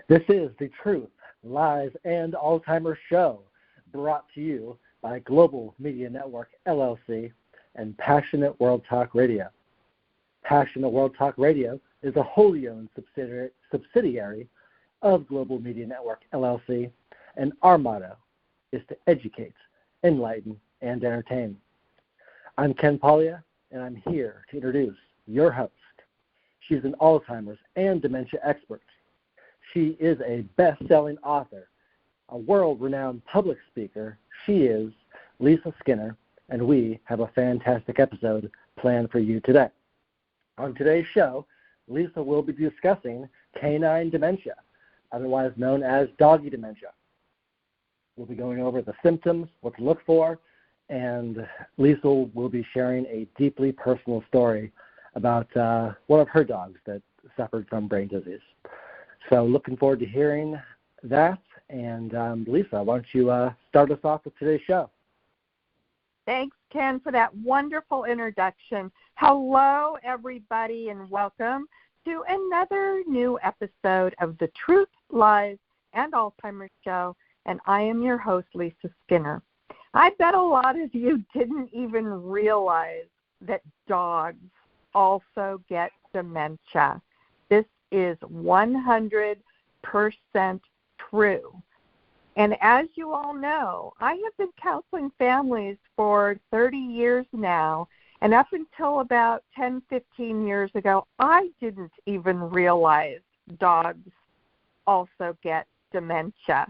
This is the Truth, Lies, and Alzheimer Show, brought to you by Global Media Network, LLC, and Passionate World Talk Radio. Passionate World Talk Radio is a wholly owned subsidiary of Global Media Network, LLC, and our motto is to educate, enlighten, and entertain. I'm Ken Pollia, and I'm here to introduce your host. She's an Alzheimer's and dementia expert. She is a best-selling author, a world-renowned public speaker. She is Lisa Skinner, and we have a fantastic episode planned for you today. On today's show, Lisa will be discussing canine dementia, otherwise known as doggy dementia. We'll be going over the symptoms, what to look for, and Lisa will be sharing a deeply personal story about one of her dogs that suffered from brain disease. So looking forward to hearing that. And Lisa, why don't you start us off with today's show? Thanks, Ken, for that wonderful introduction. Hello, everybody, and welcome to another new episode of the Truth, Lies, and Alzheimer Show. And I am your host, Lisa Skinner. I bet a lot of you didn't even realize that dogs also get dementia. This is 100% true. And as you all know, I have been counseling families for 30 years now, and up until about 10, 15 years ago, I didn't even realize dogs also get dementia.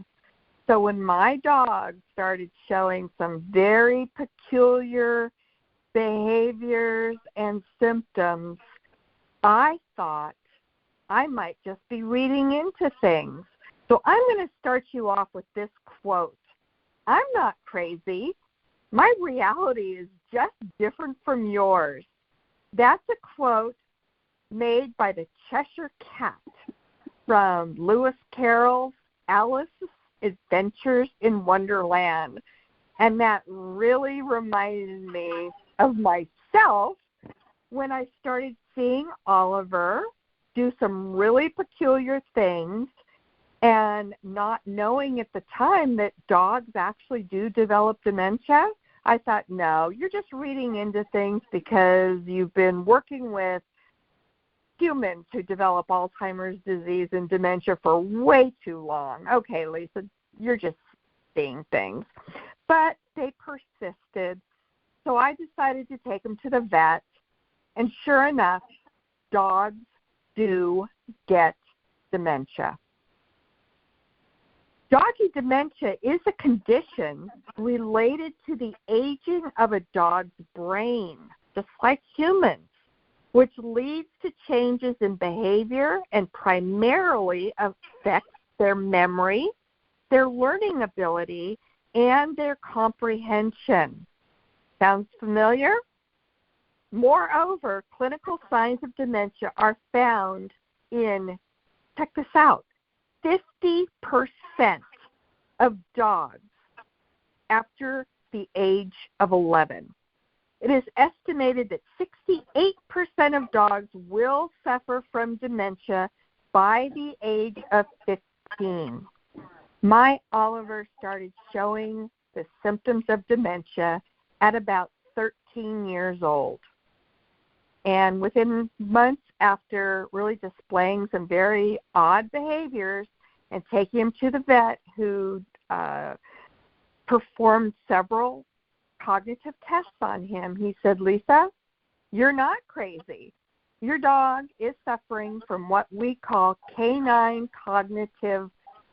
So when my dog started showing some very peculiar behaviors and symptoms, I thought I might just be reading into things. So I'm going to start you off with this quote. I'm not crazy. My reality is just different from yours. That's a quote made by the Cheshire Cat from Lewis Carroll's Alice's Adventures in Wonderland. And that really reminded me of myself when I started seeing Oliver do some really peculiar things and not knowing at the time that dogs actually do develop dementia. I thought, no, you're just reading into things because you've been working with humans who develop Alzheimer's disease and dementia for way too long. Okay, Lisa, you're just seeing things. But they persisted, so I decided to take them to the vet, and sure enough, dogs do get dementia. Doggy dementia is a condition related to the aging of a dog's brain, just like humans, which leads to changes in behavior and primarily affects their memory, their learning ability, and their comprehension. Sounds familiar? Moreover, clinical signs of dementia are found in, check this out, 50% of dogs after the age of 11. It is estimated that 68% of dogs will suffer from dementia by the age of 15. My Oliver started showing the symptoms of dementia at about 13 years old. And within months after really displaying some very odd behaviors and taking him to the vet who performed several cognitive tests on him, he said, Lisa, you're not crazy. Your dog is suffering from what we call canine cognitive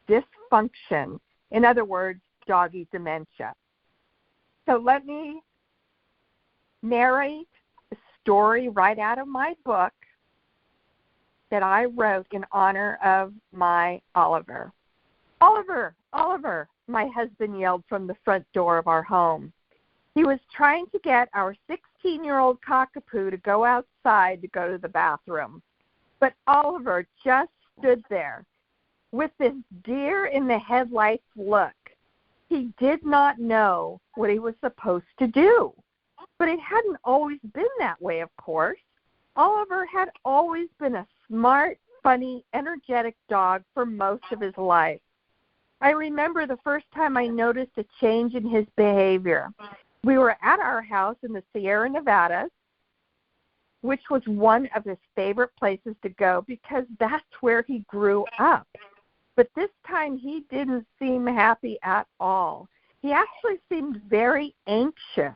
dysfunction. In other words, doggy dementia. So let me narrate a story right out of my book that I wrote in honor of my Oliver. Oliver, Oliver, my husband yelled from the front door of our home. He was trying to get our 16-year-old cockapoo to go outside to go to the bathroom. But Oliver just stood there with this deer in the headlights look. He did not know what he was supposed to do. But it hadn't always been that way, of course. Oliver had always been a smart, funny, energetic dog for most of his life. I remember the first time I noticed a change in his behavior. We were at our house in the Sierra Nevadas, which was one of his favorite places to go because that's where he grew up. But this time he didn't seem happy at all. He actually seemed very anxious.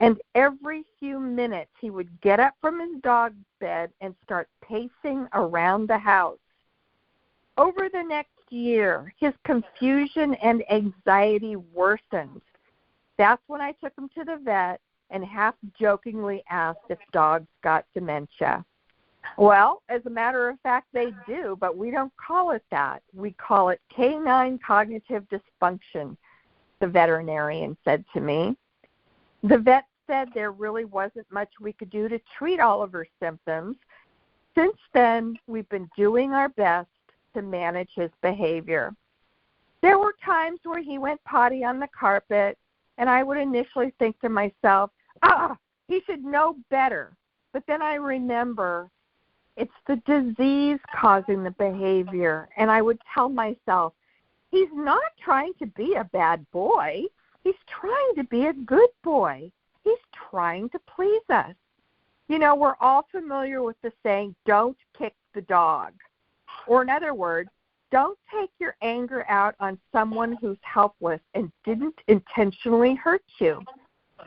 And every few minutes he would get up from his dog bed and start pacing around the house. Over the next year, his confusion and anxiety worsened. That's when I took him to the vet and half-jokingly asked if dogs got dementia. Well, as a matter of fact, they do, but we don't call it that. We call it canine cognitive dysfunction, the veterinarian said to me. The vet said there really wasn't much we could do to treat Oliver's symptoms. Since then, we've been doing our best to manage his behavior. There were times where he went potty on the carpet, and I would initially think to myself, he should know better. But then I remember it's the disease causing the behavior, and I would tell myself, he's not trying to be a bad boy. He's trying to be a good boy. He's trying to please us. You know, we're all familiar with the saying, don't kick the dog. Or in other words, don't take your anger out on someone who's helpless and didn't intentionally hurt you.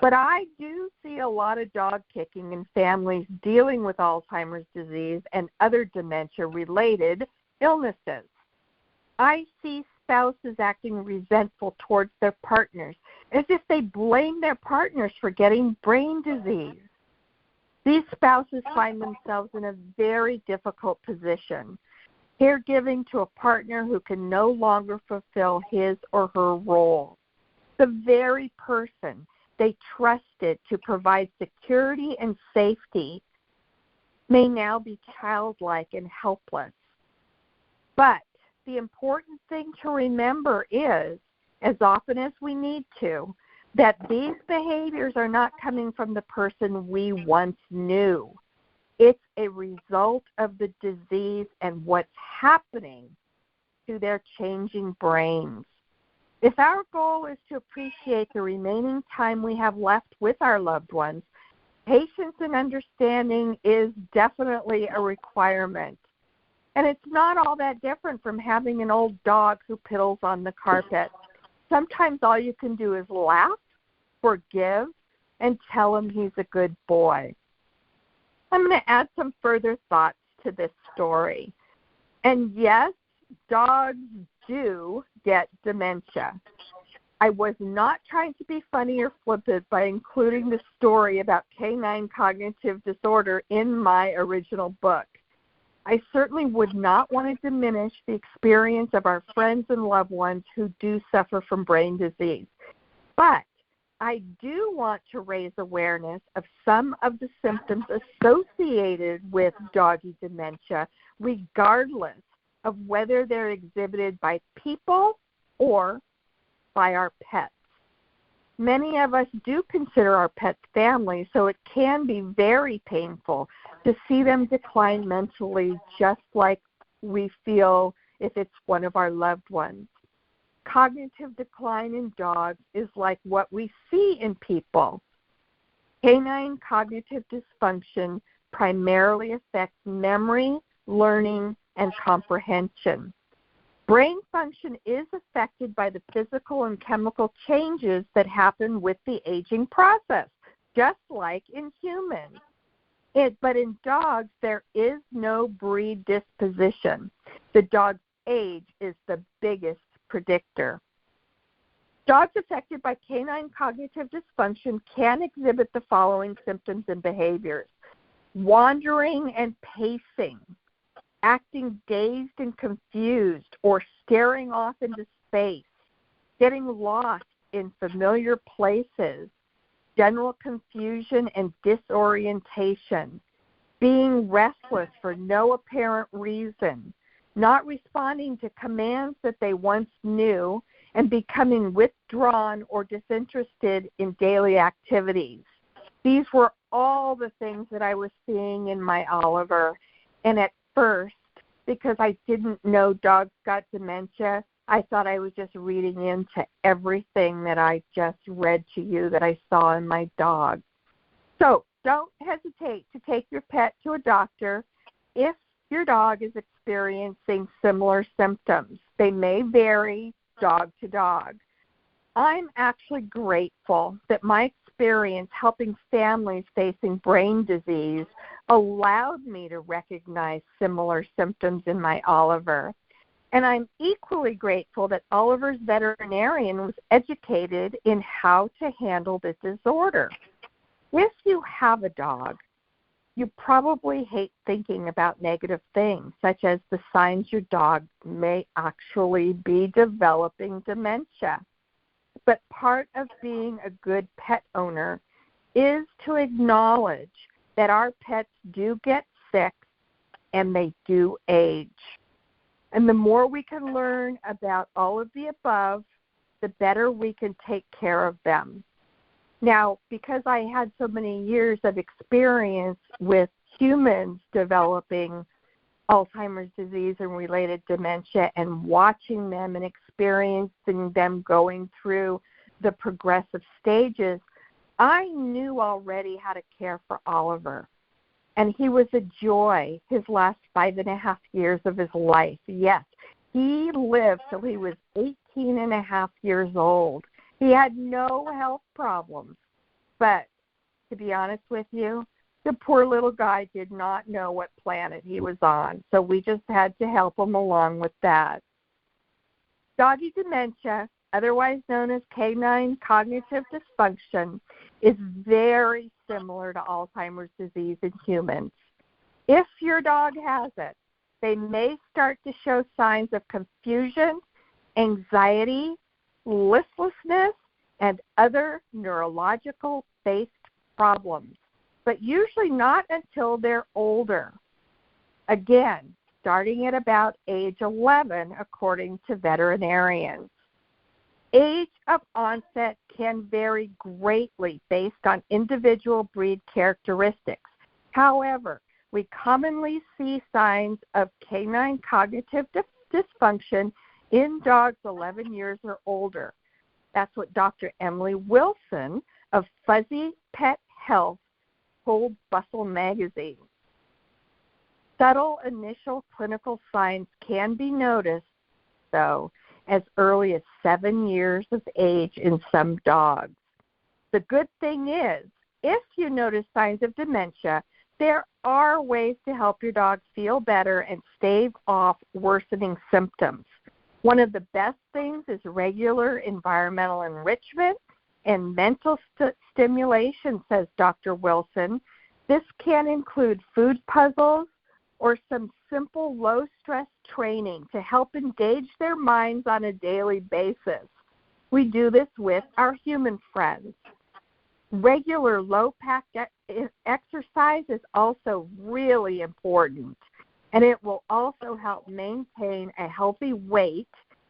But I do see a lot of dog kicking in families dealing with Alzheimer's disease and other dementia-related illnesses. I see spouses acting resentful towards their partners, as if they blame their partners for getting brain disease. These spouses find themselves in a very difficult position, caregiving to a partner who can no longer fulfill his or her role. The very person they trusted to provide security and safety may now be childlike and helpless. But the important thing to remember is, as often as we need to, that these behaviors are not coming from the person we once knew. It's a result of the disease and what's happening to their changing brains. If our goal is to appreciate the remaining time we have left with our loved ones, patience and understanding is definitely a requirement. And it's not all that different from having an old dog who piddles on the carpet. Sometimes all you can do is laugh, forgive, and tell him he's a good boy. I'm going to add some further thoughts to this story. And yes, dogs do get dementia. I was not trying to be funny or flippant by including the story about canine cognitive disorder in my original book. I certainly would not want to diminish the experience of our friends and loved ones who do suffer from brain disease. But I do want to raise awareness of some of the symptoms associated with doggy dementia, regardless of whether they're exhibited by people or by our pets. Many of us do consider our pets family, so it can be very painful to see them decline mentally, just like we feel if it's one of our loved ones. Cognitive decline in dogs is like what we see in people. Canine cognitive dysfunction primarily affects memory, learning, and comprehension. Brain function is affected by the physical and chemical changes that happen with the aging process, just like in humans. But in dogs, there is no breed disposition. The dog's age is the biggest predictor. Dogs affected by canine cognitive dysfunction can exhibit the following symptoms and behaviors: wandering and pacing, acting dazed and confused or staring off into space, getting lost in familiar places, general confusion and disorientation, being restless for no apparent reason, not responding to commands that they once knew, and becoming withdrawn or disinterested in daily activities. These were all the things that I was seeing in my Oliver, and at first, because I didn't know dogs got dementia. I thought I was just reading into everything that I just read to you that I saw in my dog. So don't hesitate to take your pet to a doctor if your dog is experiencing similar symptoms. They may vary dog to dog. I'm actually grateful that my experience helping families facing brain disease allowed me to recognize similar symptoms in my Oliver. And I'm equally grateful that Oliver's veterinarian was educated in how to handle the disorder. If you have a dog, you probably hate thinking about negative things, such as the signs your dog may actually be developing dementia. But part of being a good pet owner is to acknowledge that our pets do get sick and they do age. And the more we can learn about all of the above, the better we can take care of them. Now, because I had so many years of experience with humans developing Alzheimer's disease and related dementia and watching them and experiencing them going through the progressive stages, I knew already how to care for Oliver. And he was a joy his last 5.5 years of his life. Yes, he lived till he was 18.5 years old. He had no health problems. But to be honest with you, the poor little guy did not know what planet he was on. So we just had to help him along with that. Doggie dementia, otherwise known as canine cognitive dysfunction, is very similar to Alzheimer's disease in humans. If your dog has it, they may start to show signs of confusion, anxiety, listlessness, and other neurological-based problems, but usually not until they're older. Again, starting at about age 11, according to veterinarians. Age of onset can vary greatly based on individual breed characteristics. However, we commonly see signs of canine cognitive dysfunction in dogs 11 years or older. That's what Dr. Emily Wilson of Fuzzy Pet Health told Bustle magazine. Subtle initial clinical signs can be noticed, though, as early as 7 years of age in some dogs. The good thing is, if you notice signs of dementia, there are ways to help your dog feel better and stave off worsening symptoms. One of the best things is regular environmental enrichment and mental stimulation, says Dr. Wilson. This can include food puzzles or some simple low-stress training to help engage their minds on a daily basis. We do this with our human friends. Regular low-pack exercise is also really important, and it will also help maintain a healthy weight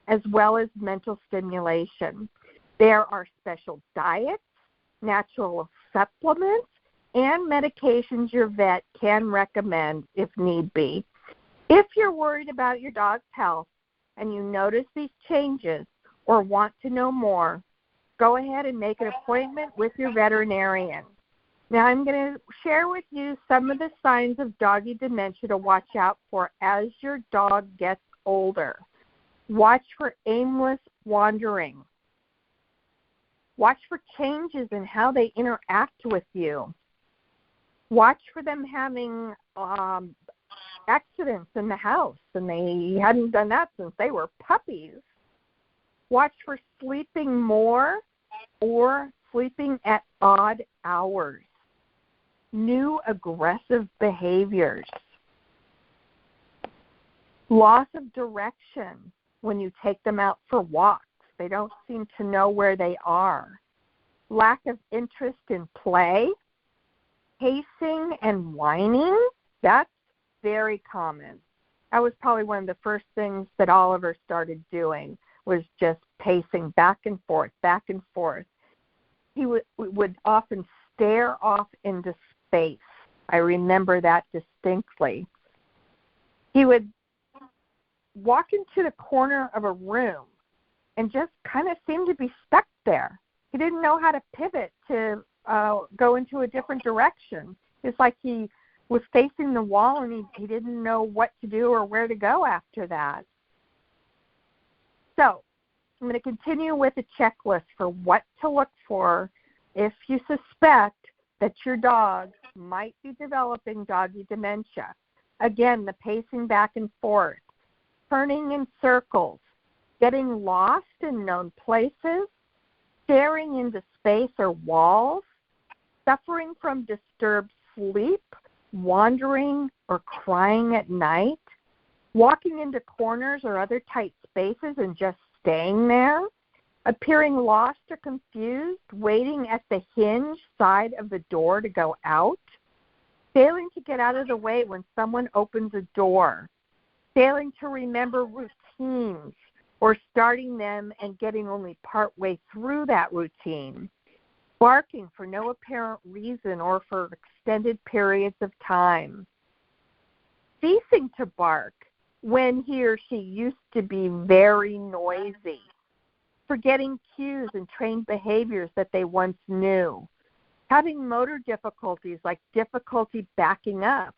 as well as mental stimulation. There are special diets, natural supplements, and medications your vet can recommend if need be. If you're worried about your dog's health and you notice these changes or want to know more, go ahead and make an appointment with your veterinarian. Now I'm going to share with you some of the signs of doggy dementia to watch out for as your dog gets older. Watch for aimless wandering. Watch for changes in how they interact with you. Watch for them having accidents in the house, and they hadn't done that since they were puppies. Watch for sleeping more or sleeping at odd hours. New aggressive behaviors. Loss of direction when you take them out for walks. They don't seem to know where they are. Lack of interest in play. Pacing and whining, that's very common. That was probably one of the first things that Oliver started doing, was just pacing back and forth, back and forth. He would often stare off into space. I remember that distinctly. He would walk into the corner of a room and just kind of seemed to be stuck there. He didn't know how to pivot to go into a different direction. It's like he was facing the wall and he didn't know what to do or where to go after that. So I'm going to continue with a checklist for what to look for if you suspect that your dog might be developing doggy dementia. Again, the pacing back and forth, turning in circles, getting lost in known places, staring into space or walls, suffering from disturbed sleep, wandering or crying at night, walking into corners or other tight spaces and just staying there, appearing lost or confused, waiting at the hinge side of the door to go out, failing to get out of the way when someone opens a door, failing to remember routines, or starting them and getting only partway through that routine, barking for no apparent reason or for extended periods of time, ceasing to bark when he or she used to be very noisy, forgetting cues and trained behaviors that they once knew, having motor difficulties like difficulty backing up,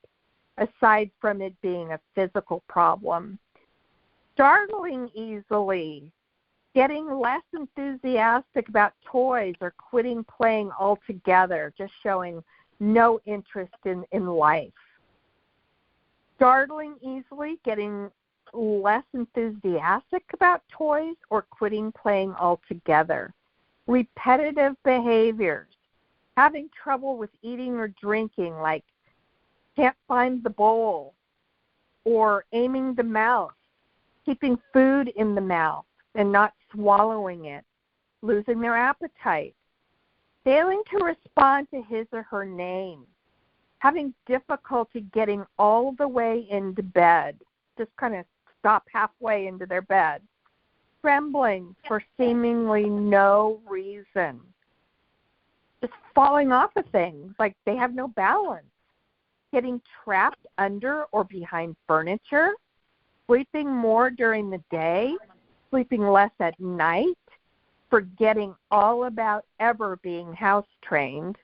aside from it being a physical problem, startling easily, getting less enthusiastic about toys or quitting playing altogether, just showing no interest in life. Startling easily, getting less enthusiastic about toys or quitting playing altogether. Repetitive behaviors, having trouble with eating or drinking, like can't find the bowl, or aiming the mouth, keeping food in the mouth and not swallowing it, losing their appetite, failing to respond to his or her name, having difficulty getting all the way into bed, just kind of stop halfway into their bed, trembling for seemingly no reason, just falling off of things like they have no balance, getting trapped under or behind furniture, sleeping more during the day, sleeping less at night, forgetting all about ever being house trained,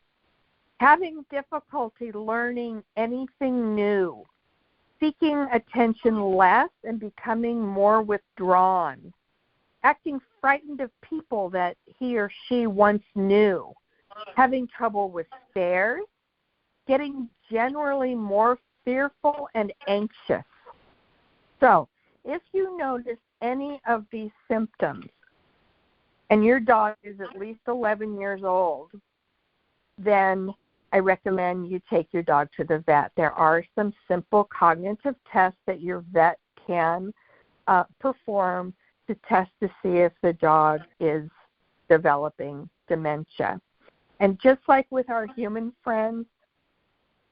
having difficulty learning anything new, seeking attention less and becoming more withdrawn, acting frightened of people that he or she once knew, having trouble with stairs, getting generally more fearful and anxious. So, if you notice any of these symptoms, and your dog is at least 11 years old, then I recommend you take your dog to the vet. There are some simple cognitive tests that your vet can perform to test to see if the dog is developing dementia. And just like with our human friends,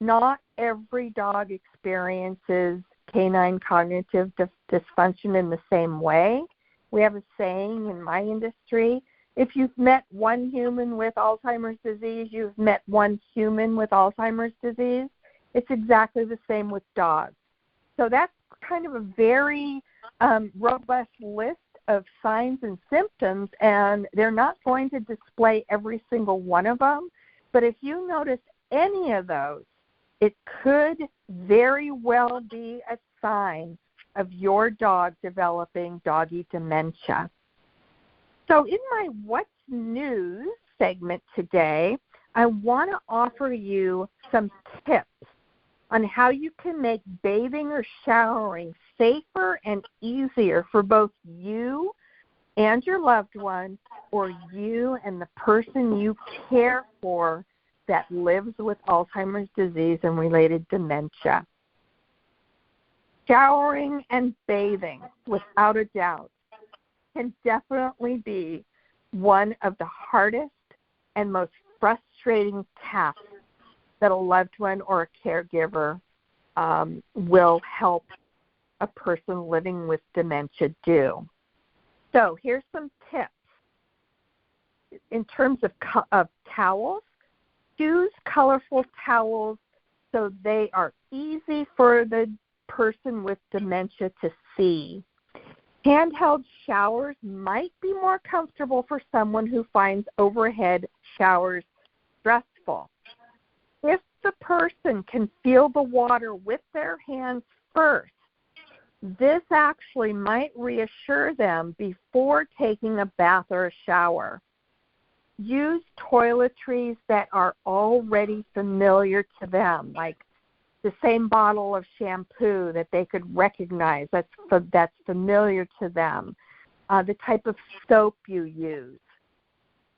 not every dog experiences canine cognitive dysfunction in the same way. We have a saying in my industry, if you've met one human with Alzheimer's disease, you've met one human with Alzheimer's disease. It's exactly the same with dogs. So that's kind of a very robust list of signs and symptoms, and they're not going to display every single one of them. But if you notice any of those, it could very well be a sign of your dog developing doggy dementia. So in my What's News segment today, I want to offer you some tips on how you can make bathing or showering safer and easier for both you and your loved one, or you and the person you care for that lives with Alzheimer's disease and related dementia. Showering and bathing, without a doubt, can definitely be one of the hardest and most frustrating tasks that a loved one or a caregiver will help a person living with dementia do. So here's some tips. In terms of towels, choose colorful towels so they are easy for the person with dementia to see. Handheld showers might be more comfortable for someone who finds overhead showers stressful. If the person can feel the water with their hands first, this actually might reassure them before taking a bath or a shower. Use toiletries that are already familiar to them, like the same bottle of shampoo that they could recognize that's familiar to them, the type of soap you use.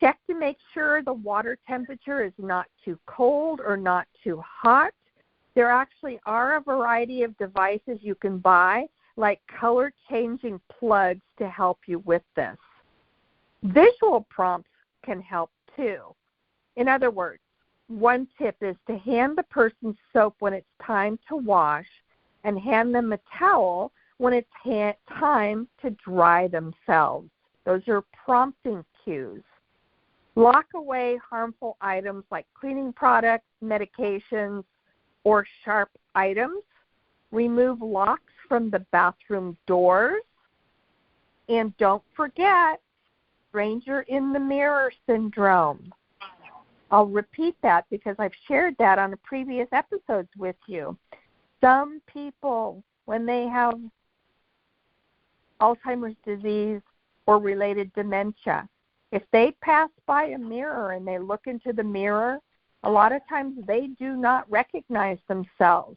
Check to make sure the water temperature is not too cold or not too hot. There actually are a variety of devices you can buy, like color-changing plugs to help you with this. Visual prompts can help too. In other words, one tip is to hand the person soap when it's time to wash and hand them a towel when it's time to dry themselves. Those are prompting cues. Lock away harmful items like cleaning products, medications, or sharp items. Remove locks from the bathroom doors. And don't forget, stranger in the mirror syndrome. I'll repeat that because I've shared that on the previous episodes with you. Some people, when they have Alzheimer's disease or related dementia, if they pass by a mirror and they look into the mirror, a lot of times they do not recognize themselves.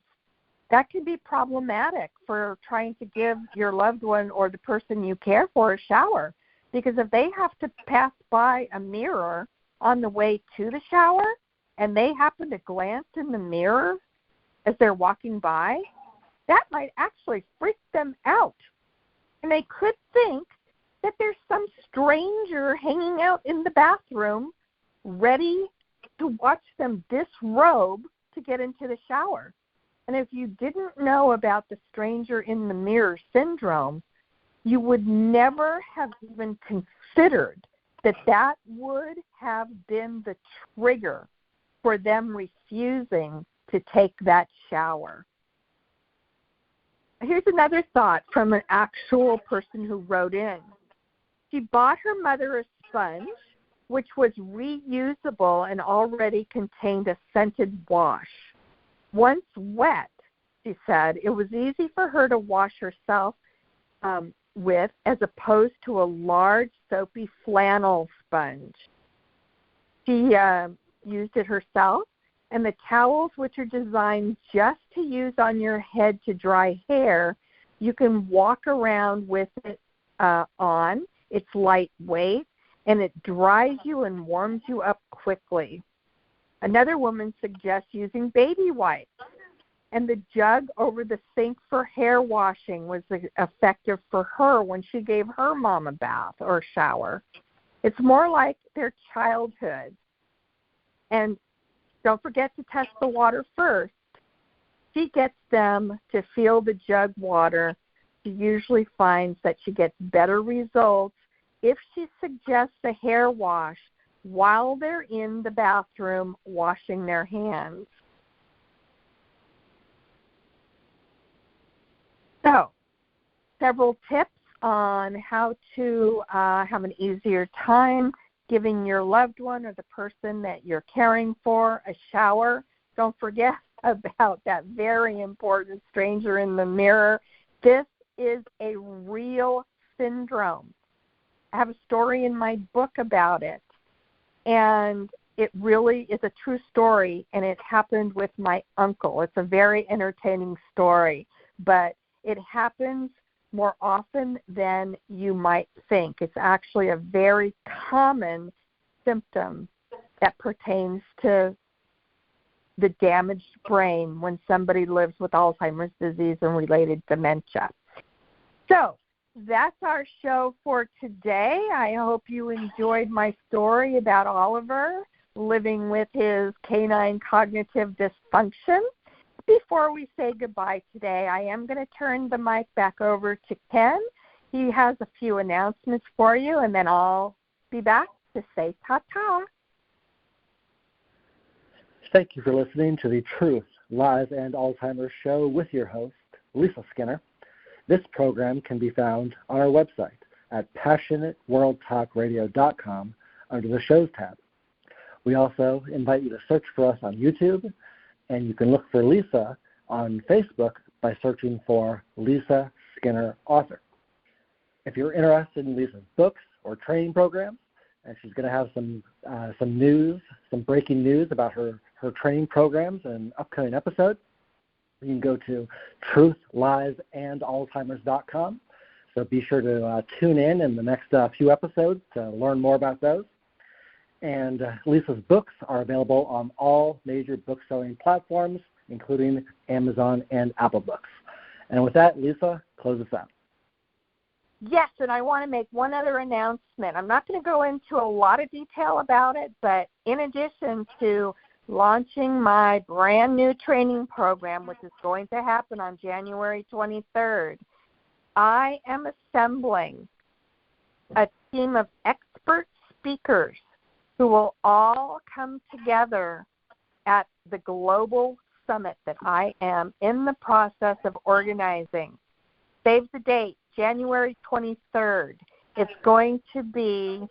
That can be problematic for trying to give your loved one or the person you care for a shower, because if they have to pass by a mirror on the way to the shower and they happen to glance in the mirror as they're walking by, that might actually freak them out. And they could think that there's some stranger hanging out in the bathroom ready to watch them disrobe to get into the shower. And if you didn't know about the stranger in the mirror syndrome, you would never have even considered that would have been the trigger for them refusing to take that shower. Here's another thought from an actual person who wrote in. She bought her mother a sponge, which was reusable and already contained a scented wash. Once wet, she said, it was easy for her to wash herself with as opposed to a large soapy flannel sponge. She used it herself, and the towels, which are designed just to use on your head to dry hair, you can walk around with it on. It's lightweight, and it dries you and warms you up quickly. Another woman suggests using baby wipes. And the jug over the sink for hair washing was effective for her when she gave her mom a bath or shower. It's more like their childhood. And don't forget to test the water first. She gets them to feel the jug water. She usually finds that she gets better results if she suggests a hair wash while they're in the bathroom washing their hands. So, several tips on how to have an easier time giving your loved one or the person that you're caring for a shower. Don't forget about that very important stranger in the mirror. This is a real syndrome. I have a story in my book about it, and it really is a true story, and it happened with my uncle. It's a very entertaining story, but it happens more often than you might think. It's actually a very common symptom that pertains to the damaged brain when somebody lives with Alzheimer's disease and related dementia. So that's our show for today. I hope you enjoyed my story about Oliver living with his canine cognitive dysfunction. Before we say goodbye today, I am going to turn the mic back over to Ken. He has a few announcements for you, and then I'll be back to say ta-ta. Thank you for listening to the Truth, Lies, and Alzheimer's Show with your host, Lisa Skinner. This program can be found on our website at passionateworldtalkradio.com under the Shows tab. We also invite you to search for us on YouTube, and you can look for Lisa on Facebook by searching for Lisa Skinner Author. If you're interested in Lisa's books or training programs, and she's going to have some news, some breaking news about her training programs and upcoming episodes, you can go to truthliesandalzheimers.com. So be sure to tune in the next few episodes to learn more about those. And Lisa's books are available on all major book-selling platforms, including Amazon and Apple Books. And with that, Lisa, close us out. Yes, and I want to make one other announcement. I'm not going to go into a lot of detail about it, but in addition to launching my brand new training program, which is going to happen on January 23rd, I am assembling a team of expert speakers who will all come together at the global summit that I am in the process of organizing. Save the date, January 23rd. It's going to be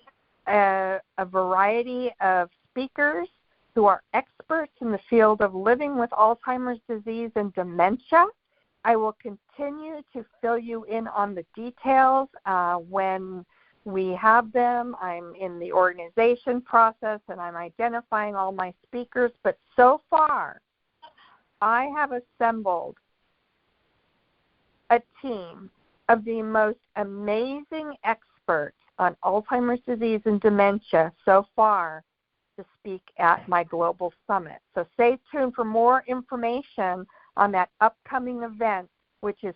a variety of speakers who are experts in the field of living with Alzheimer's disease and dementia. I will continue to fill you in on the details when we have them. I'm in the organization process, and I'm identifying all my speakers. But so far, I have assembled a team of the most amazing experts on Alzheimer's disease and dementia so far to speak at my global summit. So stay tuned for more information on that upcoming event, which is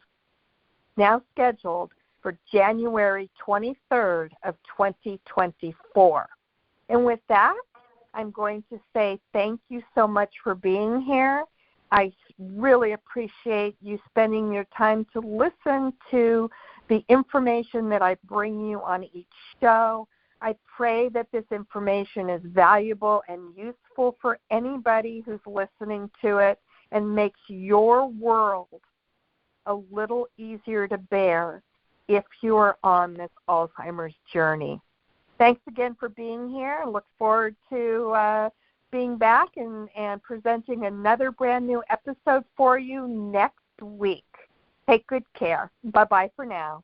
now scheduled for January 23rd of 2024. And with that, I'm going to say thank you so much for being here. I really appreciate you spending your time to listen to the information that I bring you on each show. I pray that this information is valuable and useful for anybody who's listening to it and makes your world a little easier to bear if you are on this Alzheimer's journey. Thanks again for being here. I look forward to being back and presenting another brand new episode for you next week. Take good care. Bye-bye for now.